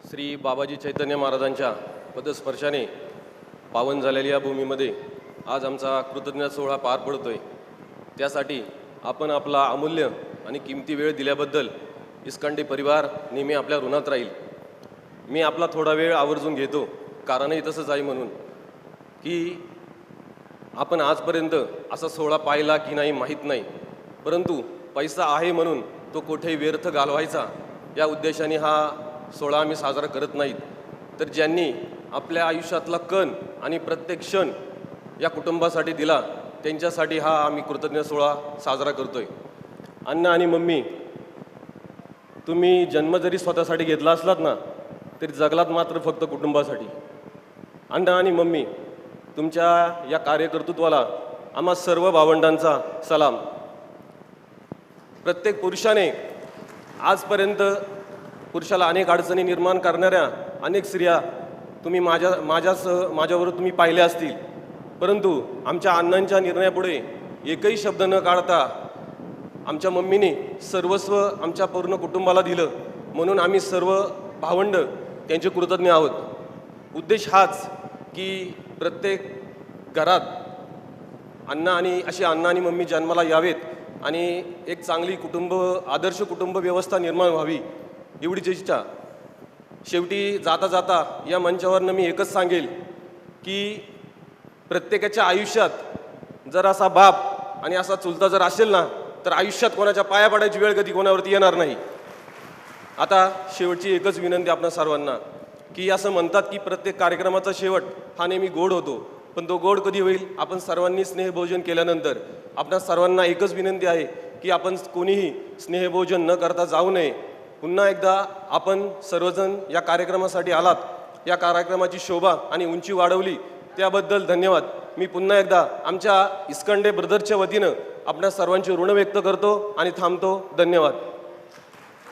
श्री बाबाजी चैतन्य महाराजांच्या पदस्पर्शाने पावन झालेल्या या भूमीमध्ये आज आमचा कृतज्ञता सोहळा पार पडतोय। त्यासाठी आपण आपला अमूल्य आणि किमती वेळ दिल्याबद्दल इस्कांडी परिवार नेहमी आपल्या ऋणात राहील। मी आपला थोडा वेळ आवर्जून घेतो, कारणही तसंच आहे म्हणून की आपण आजपर्यंत असा सोहळा पाहिला की नाही माहीत नाही, परंतु पैसा आहे म्हणून तो कुठेही व्यर्थ घालवायचा या उद्देशाने हा सोहळा आम्ही साजरा करत नाहीत। तर ज्यांनी आपल्या आयुष्यातला कण आणि प्रत्येक क्षण या कुटुंबासाठी दिला त्यांच्यासाठी हा आम्ही कृतज्ञता सोहळा साजरा करतोय। अण्णा आणि मम्मी, तुम्ही जन्म जरी स्वतःसाठी घेतला असलात ना तरी जगलात मात्र फक्त कुटुंबासाठी। अण्णा आणि मम्मी, तुमच्या या कार्यकर्तृत्वाला आम्हा सर्व भावंडांचा सलाम। प्रत्येक पुरुषाने आजपर्यंत पुरुषाला अनेक अडचणी निर्माण करणाऱ्या अनेक स्त्रिया तुम्ही माझ्याबरोबर तुम्ही पाहिल्या असतील, परंतु आमच्या अण्णांच्या निर्णयापुढे एकही शब्द न काढता आमच्या मम्मीने सर्वस्व आमच्या पूर्ण कुटुंबाला दिलं, म्हणून आम्ही सर्व भावंड त्यांचे कृतज्ञ आहोत। उद्देश हाच की प्रत्येक घरात अण्णा आणि मम्मी जन्माला यावेत आणि एक चांगली आदर्श कुटुंब व्यवस्था निर्माण व्हावी एवढीच इच्छा। शेवटी जाता जाता या मंचावरनं मी एकच सांगेल की प्रत्येकाच्या आयुष्यात जर असा बाप आणि असा चुलता जर असेल ना तर आयुष्यात कोणाच्या पाया पडायची वेळ कधी कोणावरती येणार नाही। आता शेवटची एकच विनंती आपणा सर्वांना की असं म्हणतात की प्रत्येक कार्यक्रमाचा शेवट हा नेहमी गोड होतो, पण तो गोड कधी होईल? आपण सर्वांनी स्नेहभोजन केल्यानंतर। आपणा सर्वांना एकच विनंती आहे की आपण कोणीही स्नेहभोजन न करता जाऊ नये। पुन्हा एकदा आपण सर्वजण या कार्यक्रमासाठी आलात, या कार्यक्रमाची शोभा आणि उंची वाढवली त्याबद्दल धन्यवाद। मी पुन्हा एकदा आमच्या इस्कंडे ब्रदर्सच्या वतीनं आपणा सर्वांचे ऋण व्यक्त करतो आणि थांबतो। धन्यवाद।